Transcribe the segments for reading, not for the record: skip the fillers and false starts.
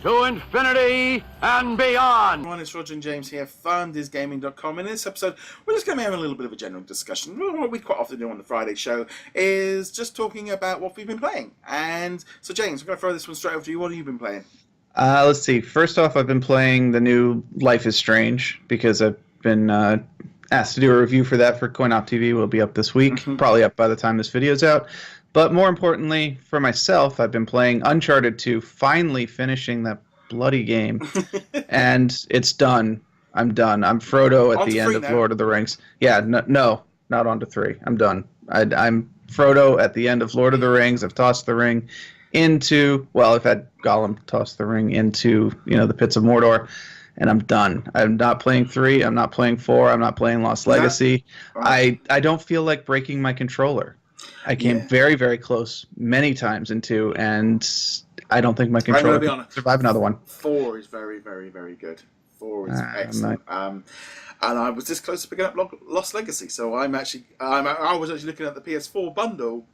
to infinity and beyond. Everyone, it's Roger and James here, FarmDisGaming.com. In this episode, we're just going to be having a little bit of a general discussion. What we quite often do on the Friday show is just talking about what we've been playing. And so, James, I'm going to throw this one straight over to you. What have you been playing? Let's see. First off, I've been playing the new Life is Strange because I've been asked to do a review for that for CoinOp TV. Will be up this week, probably up by the time this video's out. But more importantly, for myself, I've been playing Uncharted 2, finally finishing that bloody game. And it's done. I'm done. I'm Frodo at the end of Lord of the Rings. Yeah, no, not on to 3. I'm done. I'm Frodo at the end of Lord of the Rings. I've tossed the ring into, well, I've had Gollum toss the ring into, the pits of Mordor, and I'm done. I'm not playing 3. I'm not playing 4. I'm not playing Lost Legacy. I don't feel like breaking my controller. I came very, very close many times in 2, and I don't think my controller can survive another one. 4 is very, very, very good. 4 is excellent. And I was this close to picking up Lost Legacy, so I was actually looking at the PS4 bundle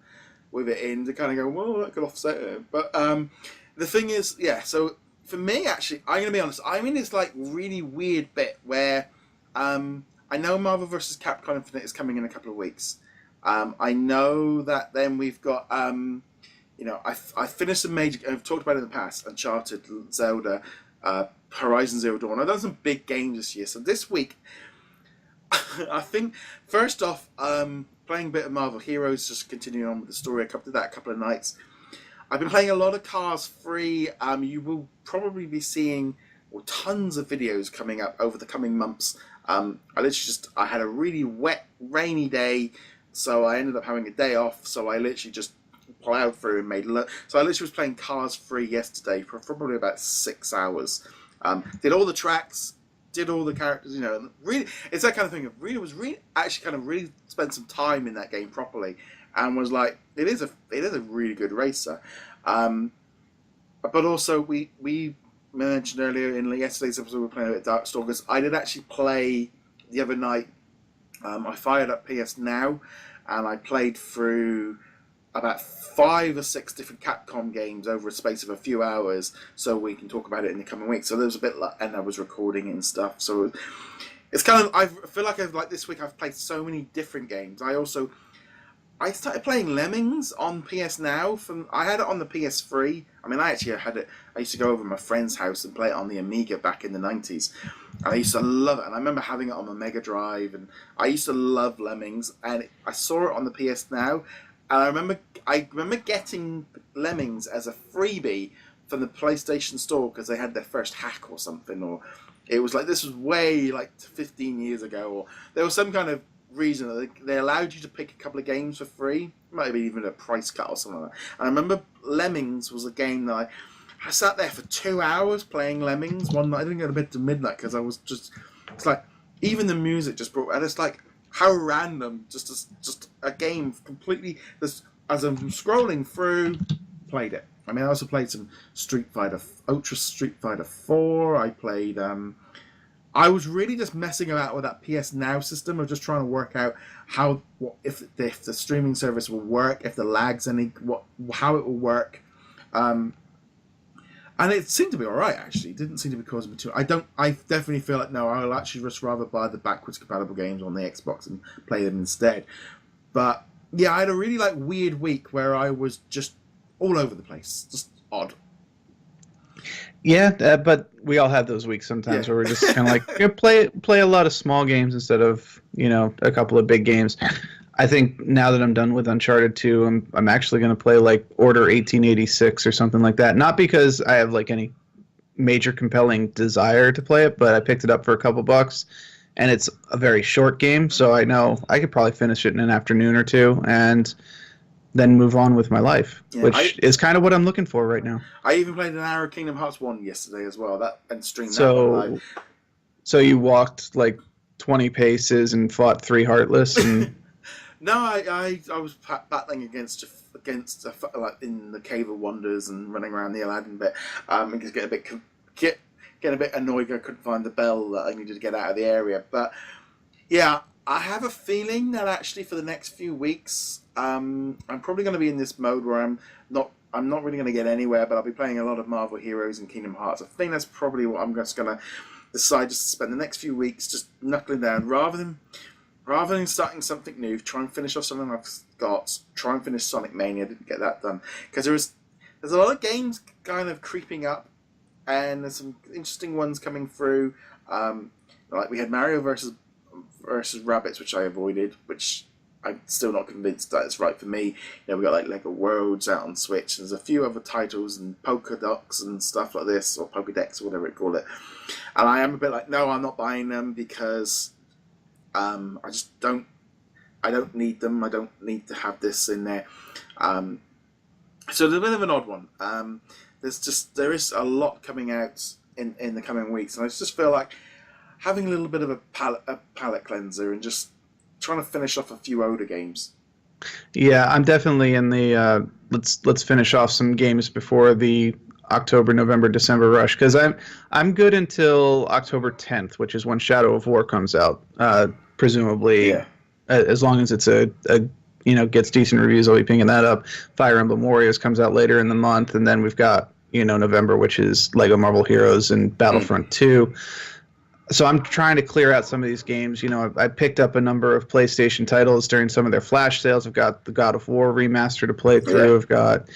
with it in to kind of go, well, that could offset it. But the thing is, so for me, actually, I'm going to be honest, I'm in this really weird bit where I know Marvel vs. Capcom Infinite is coming in a couple of weeks. I know that then we've got, I finished some major, I've talked about it in the past, Uncharted, Zelda, Horizon Zero Dawn. I've done some big games this year. So this week, I think, first off, playing a bit of Marvel Heroes, just continuing on with the story. I did that a couple of nights. I've been playing a lot of Cars 3. You will probably be seeing tons of videos coming up over the coming months. I had a really wet, rainy day, so I ended up having a day off. So I literally just plowed through and so I literally was playing Cars 3 yesterday for probably about 6 hours. Did all the tracks, did all the characters, really, it's that kind of thing. Really spent some time in that game properly, and was like, it is a really good racer. But also we mentioned earlier in yesterday's episode we were playing a bit of Darkstalkers. I did actually play the other night. I fired up PS Now, and I played through about 5 or 6 different Capcom games over a space of a few hours, so we can talk about it in the coming weeks. So there was a bit, and I was recording it and stuff. So it's kind of, I feel like this week I've played so many different games. I started playing Lemmings on PS Now. I had it on the PS3. I actually had it. I used to go over to my friend's house and play it on the Amiga back in the 90s. And I used to love it. And I remember having it on my Mega Drive. And I used to love Lemmings. And I saw it on the PS Now. And I remember getting Lemmings as a freebie from the PlayStation Store because they had their first hack or something. Or it was this was way 15 years ago. Or there was some kind of reason that they allowed you to pick a couple of games for free. Might have been even a price cut or something like that. And I remember Lemmings was a game that I sat there for 2 hours playing Lemmings one night. I didn't go to bed till midnight because I was just, it's even the music just brought, and it's how random, just a game completely, as I'm scrolling through, played it. I also played some Ultra Street Fighter 4. I played, I was really just messing about with that PS Now system of just trying to work out if the streaming service will work, if the lag's how it will work, and it seemed to be all right. Actually, it didn't seem to be causing me too. I definitely feel I'll actually just rather buy the backwards compatible games on the Xbox and play them instead. But yeah, I had a really weird week where I was just all over the place, just odd. Yeah, but we all have those weeks sometimes where we're just kind of play a lot of small games instead of a couple of big games. I think now that I'm done with Uncharted 2, I'm actually going to play Order 1886 or something like that. Not because I have any major compelling desire to play it, but I picked it up for a couple bucks, and it's a very short game, so I know I could probably finish it in an afternoon or two, and then move on with my life, which is kind of what I'm looking for right now. I even played an hour of Kingdom Hearts 1 yesterday as well, and streamed that one live. So you walked 20 paces and fought 3 Heartless? And no, I was battling against in the Cave of Wonders and running around the Aladdin bit, and just getting a bit annoyed I couldn't find the bell that I needed to get out of the area. But yeah, I have a feeling that actually for the next few weeks, I'm probably going to be in this mode where I'm not I'm not really going to get anywhere, but I'll be playing a lot of Marvel Heroes and Kingdom Hearts. I think that's probably what I'm just going to decide just to spend the next few weeks just knuckling down, rather than starting something new. Try and finish off something I've got. Try and finish Sonic Mania. Didn't get that done because there's a lot of games kind of creeping up, and there's some interesting ones coming through. Like we had Mario versus Rabbids, which I avoided, which I'm still not convinced that it's right for me. We got like Lego Worlds out on Switch. There's a few other titles and Pokédex and stuff like this, or Pokédex or whatever you call it. And I am a bit like, no, I'm not buying them because I don't need them. I don't need to have this in there. So it's a bit of an odd one. There is a lot coming out in the coming weeks, and I just feel like having a little bit of a palate cleanser and just trying to finish off a few older games. Yeah, I'm definitely in the let's finish off some games before the October, November, December rush, because I'm good until October 10th, which is when Shadow of War comes out. Presumably, yeah. As long as it's gets decent reviews, I'll be picking that up. Fire Emblem Warriors comes out later in the month, and then we've got November, which is Lego Marvel Heroes and Battlefront 2. So I'm trying to clear out some of these games. I picked up a number of PlayStation titles during some of their flash sales. I've got the God of War remaster to play through. I've got,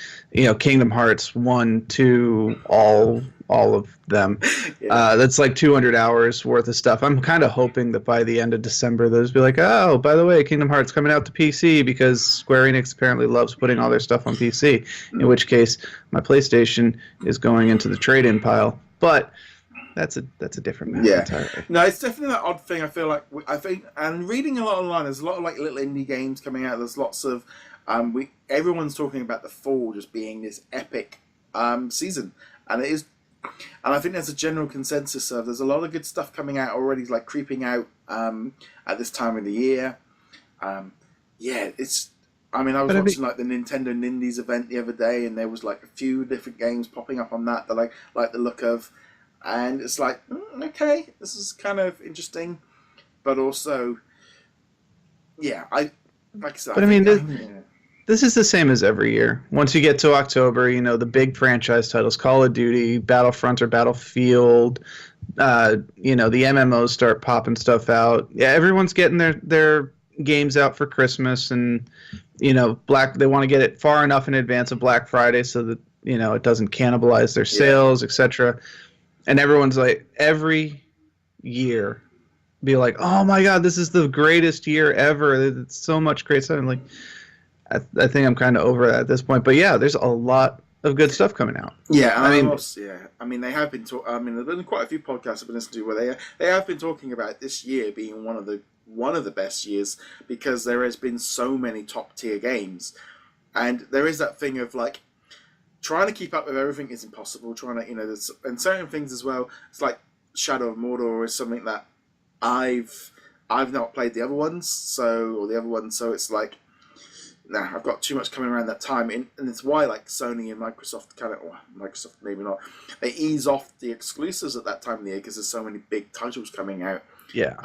Kingdom Hearts 1, 2, all of them. That's like 200 hours worth of stuff. I'm kind of hoping that by the end of December, those be like, oh, by the way, Kingdom Hearts coming out to PC, because Square Enix apparently loves putting all their stuff on PC. In which case, my PlayStation is going into the trade-in pile. But that's a different matter entirely. No, it's definitely that odd thing. I feel like and reading a lot online, there's a lot of like little indie games coming out. There's lots of everyone's talking about the fall just being this epic season, and it is. And I think there's a general consensus of there's a lot of good stuff coming out already, like creeping out at this time of the year. It's. I mean, I was watching like the Nintendo Nindies event the other day, and there was like a few different games popping up on that I like the look of. And it's like, okay, this is kind of interesting, but also, like I said. But this is the same as every year. Once you get to October, the big franchise titles, Call of Duty, Battlefront or Battlefield, the MMOs start popping stuff out. Yeah, everyone's getting their games out for Christmas, and they want to get it far enough in advance of Black Friday so that it doesn't cannibalize their sales, etc. And everyone's like, every year, be like, oh my God, this is the greatest year ever. It's so much great stuff. I'm like, I think I'm kind of over that at this point. But yeah, there's a lot of good stuff coming out. Yeah, I mean, they have been. There've been quite a few podcasts I've been listening to where they have been talking about this year being one of the best years because there has been so many top tier games, and there is that thing of like, trying to keep up with everything is impossible. Trying to, there's, and certain things as well. It's like Shadow of Mordor is something that I've not played the other ones, so it's like, I've got too much coming around that time, and it's why like Sony and Microsoft Microsoft maybe not, they ease off the exclusives at that time of the year because there's so many big titles coming out. Yeah,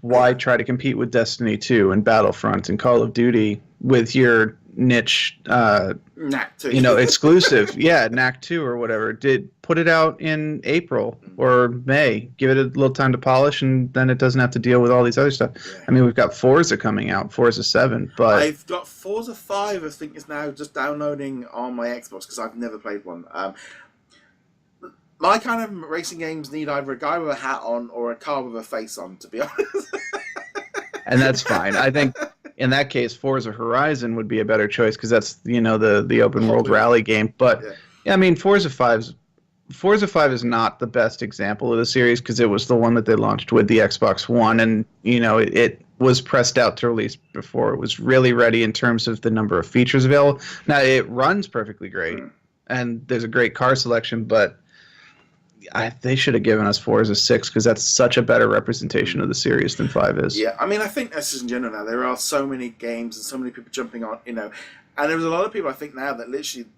why try to compete with Destiny 2 and Battlefront and Call of Duty with your niche Knack 2. Exclusive? Knack 2 or whatever. Put it out in April or May. Give it a little time to polish, and then it doesn't have to deal with all these other stuff. We've got Forza coming out, Forza 7, but I've got Forza 5, I think, is now just downloading on my Xbox because I've never played one. My kind of racing games need either a guy with a hat on or a car with a face on, to be honest. And that's fine. I think in that case, Forza Horizon would be a better choice because that's the open world rally game. But Forza 5 is not the best example of the series because it was the one that they launched with the Xbox One, and it was pressed out to release before it was really ready in terms of the number of features available. Now it runs perfectly great, and there's a great car selection, but they should have given us Forza 6 because that's such a better representation of the series than 5 is. Yeah, I think that's just in general now. There are so many games and so many people jumping on, and there's a lot of people I think now that literally,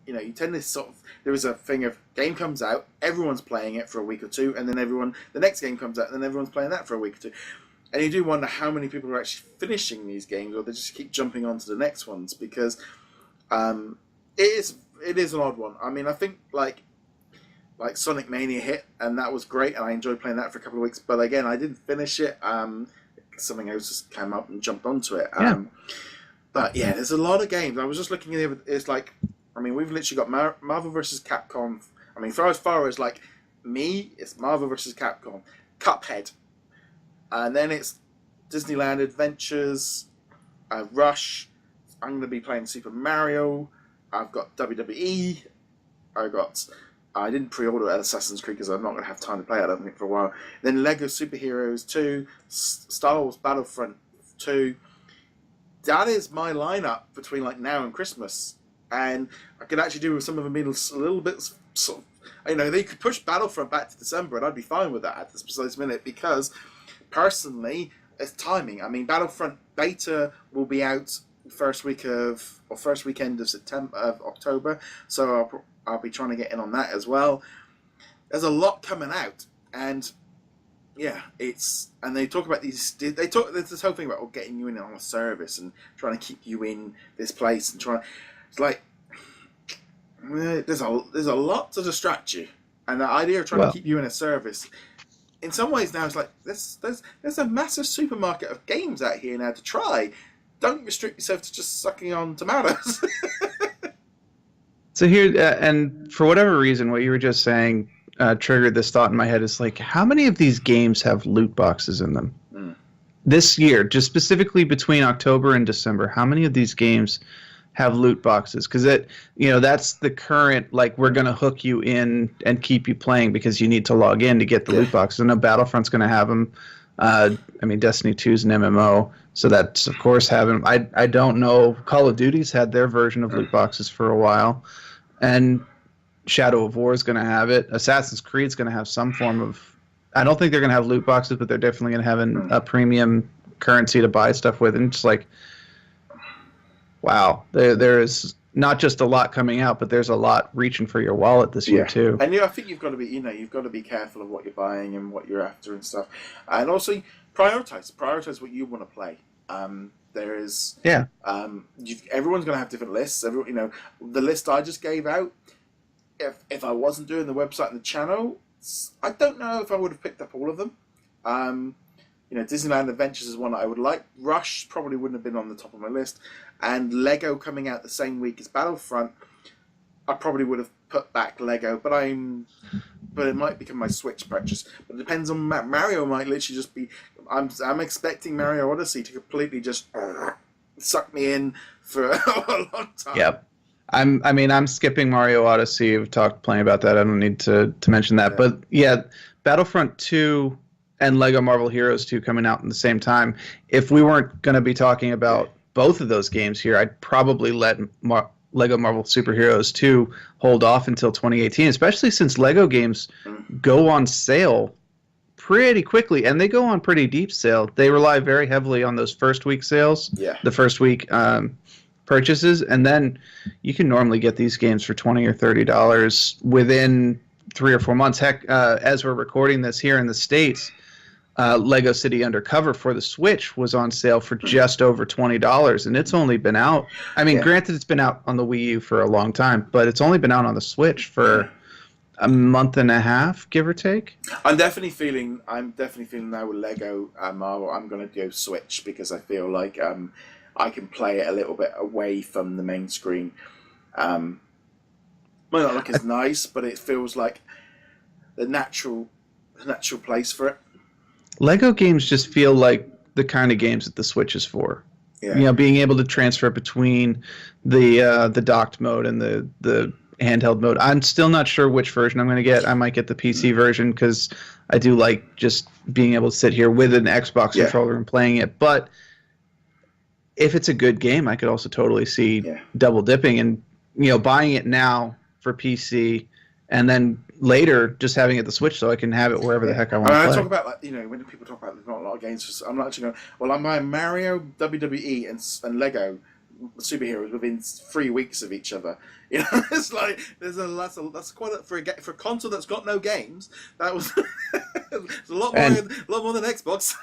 you tend to sort of, there is a thing of game comes out, everyone's playing it for a week or two, and then the next game comes out, and then everyone's playing that for a week or two. And you do wonder how many people are actually finishing these games, or they just keep jumping on to the next ones, because It is an odd one. I mean, I think like Sonic Mania hit, and that was great, and I enjoyed playing that for a couple of weeks. But again, I didn't finish it. Something else just came up and jumped onto it. But yeah, there's a lot of games. I was just looking at it. It's like, I mean, we've literally got Marvel vs. Capcom. I mean, for as far as like me, it's Marvel vs. Capcom, Cuphead, and then it's Disneyland Adventures, Rush. I'm going to be playing Super Mario. I've got WWE. I didn't pre-order Assassin's Creed because I'm not going to have time to play it, I don't think, for a while. Then Lego Superheroes 2, Star Wars Battlefront 2. That is my lineup between like now and Christmas. And I could actually do with some of them being a little bit sort of, they could push Battlefront back to December and I'd be fine with that at this precise minute because personally, it's timing. I mean, Battlefront beta will be out first weekend of October, so I'll be trying to get in on that as well. There's a lot coming out, and yeah, and they talk about there's this whole thing about getting you in on a service and trying to keep you in this place and it's like there's a lot to distract you, and the idea of trying to keep you in a service. In some ways now it's like there's a massive supermarket of games out here now to try. Don't restrict yourself to just sucking on tomatoes. So here, and for whatever reason, what you were just saying triggered this thought in my head. Is like, how many of these games have loot boxes in them? This year, just specifically between October and December, how many of these games have loot boxes? Because that's the current, like, we're going to hook you in and keep you playing because you need to log in to get the loot boxes. I know Battlefront's going to have them. I mean, Destiny 2 is an MMO, so that's, of course, having. I don't know. Call of Duty's had their version of loot boxes for a while, and Shadow of War is going to have it. Assassin's Creed's going to have some form of. I don't think they're going to have loot boxes, but they're definitely going to have a premium currency to buy stuff with, and it's like, wow, there is not just a lot coming out, but there's a lot reaching for your wallet this year too. And I think you've got to be careful of what you're buying and what you're after and stuff, and also prioritize what you want to play. There is everyone's going to have different lists. The list I just gave out. If I wasn't doing the website and the channel, I don't know if I would have picked up all of them. Disneyland Adventures is one that I would like. Rush probably wouldn't have been on the top of my list. And Lego coming out the same week as Battlefront, I probably would have put back Lego, but it might become my Switch purchase. But it depends on Mario. Might literally just be. I'm expecting Mario Odyssey to completely just suck me in for a long time. Yep. I'm skipping Mario Odyssey. We've talked plenty about that. I don't need to mention that. Yeah. But yeah, Battlefront 2 and Lego Marvel Heroes 2 coming out in the same time. If we weren't going to be talking about both of those games here, I'd probably let Lego Marvel Superheroes 2 hold off until 2018, especially since Lego games go on sale pretty quickly, and they go on pretty deep sale. They rely very heavily on those first week sales, the first week purchases, and then you can normally get these games for $20 or $30 within 3 or 4 months. Heck, as we're recording this here in the States, Lego City Undercover for the Switch was on sale for just over $20, and it's only been out. I mean, granted, it's been out on the Wii U for a long time, but it's only been out on the Switch for a month and a half, give or take. I'm definitely feeling now with Lego Marvel, I'm going to go Switch because I feel like I can play it a little bit away from the main screen. Might not look as nice, but it feels like the natural place for it. Lego games just feel like the kind of games that the Switch is for. Yeah. Being able to transfer between the docked mode and the handheld mode. I'm still not sure which version I'm going to get. I might get the PC version because I do like just being able to sit here with an Xbox controller and playing it. But if it's a good game, I could also totally see double dipping and buying it now for PC and then later just having it the Switch so I can have it wherever the heck I want to play. I talk about when people talk about there's not a lot of games, I'm not actually going, well, I'm buying Mario, WWE and Lego Superheroes within 3 weeks of each other. It's like that's quite for a console that's got no games. That was it's a lot more than Xbox.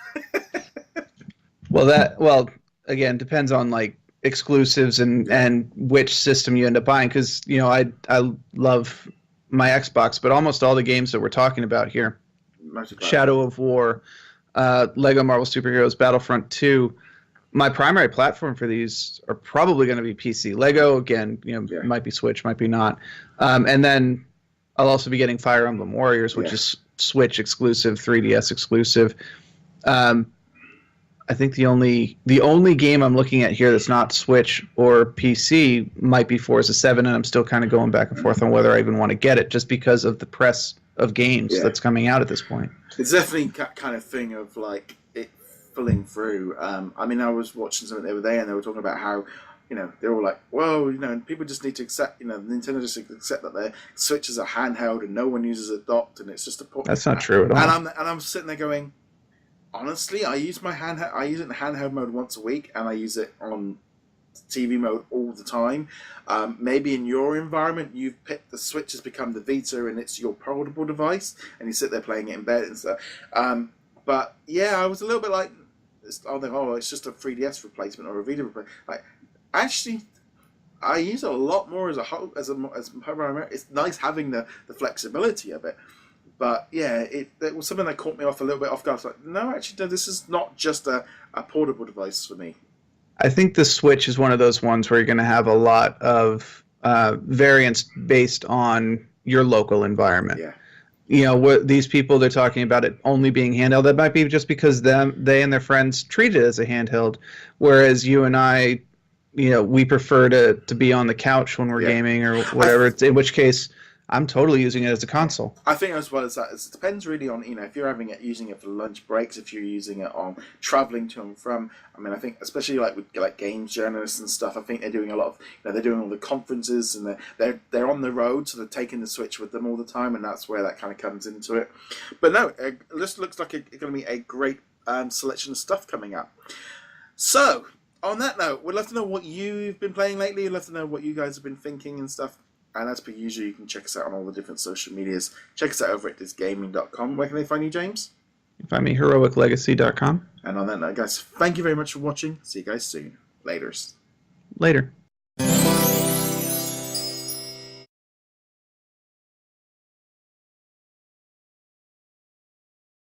Well, again, depends on like exclusives and which system you end up buying, because I love my Xbox, but almost all the games that we're talking about here, Shadow of War, Lego Marvel Superheroes, Battlefront 2, my primary platform for these are probably going to be PC. Lego, again, might be Switch, might be not. And then I'll also be getting Fire Emblem Warriors, which is Switch exclusive, 3DS exclusive. I think the only game I'm looking at here that's not Switch or PC might be Forza 7, and I'm still kind of going back and forth on whether I even want to get it, just because of the press of games that's coming out at this point. It's definitely that kind of thing of like it filling through. I mean, I was watching something the other day, and they were talking about how, they're all like, well, people just need to accept, Nintendo just accept that their Switch is a handheld and no one uses a docked, and it's just a port. That's not true at all. And I'm sitting there going, honestly, I use my handheld. I use it in handheld mode once a week, and I use it on TV mode all the time. Maybe in your environment, you've picked the Switch has become the Vita, and it's your portable device, and you sit there playing it in bed and stuff. But yeah, I was a little bit like, it's just a 3DS replacement or a Vita replacement. Like, actually, I use it a lot more as a whole, as it's nice having the flexibility of it. But yeah, it was something that caught me off a little bit off guard. I was like, no, actually, no, this is not just a portable device for me. I think the Switch is one of those ones where you're going to have a lot of variants based on your local environment. Yeah. What these people, they're talking about it only being handheld. That might be just because they and their friends treat it as a handheld, whereas you and I, we prefer to be on the couch when we're gaming or whatever. In which case, I'm totally using it as a console. I think as well as that, it depends really on, if you're using it for lunch breaks, if you're using it on traveling to and from. I mean, I think especially with games journalists and stuff, I think they're doing a lot of, they're doing all the conferences and they're on the road, so they're taking the Switch with them all the time, and that's where that kind of comes into it. But no, it just looks like it's going to be a great selection of stuff coming up. So, on that note, we'd love to know what you've been playing lately. We'd love to know what you guys have been thinking and stuff. And as per usual, you can check us out on all the different social medias. Check us out over at DisKingdom.com. Where can they find you, James? You can find me heroiclegacy.com. And on that note, guys, thank you very much for watching. See you guys soon. Laters. Later.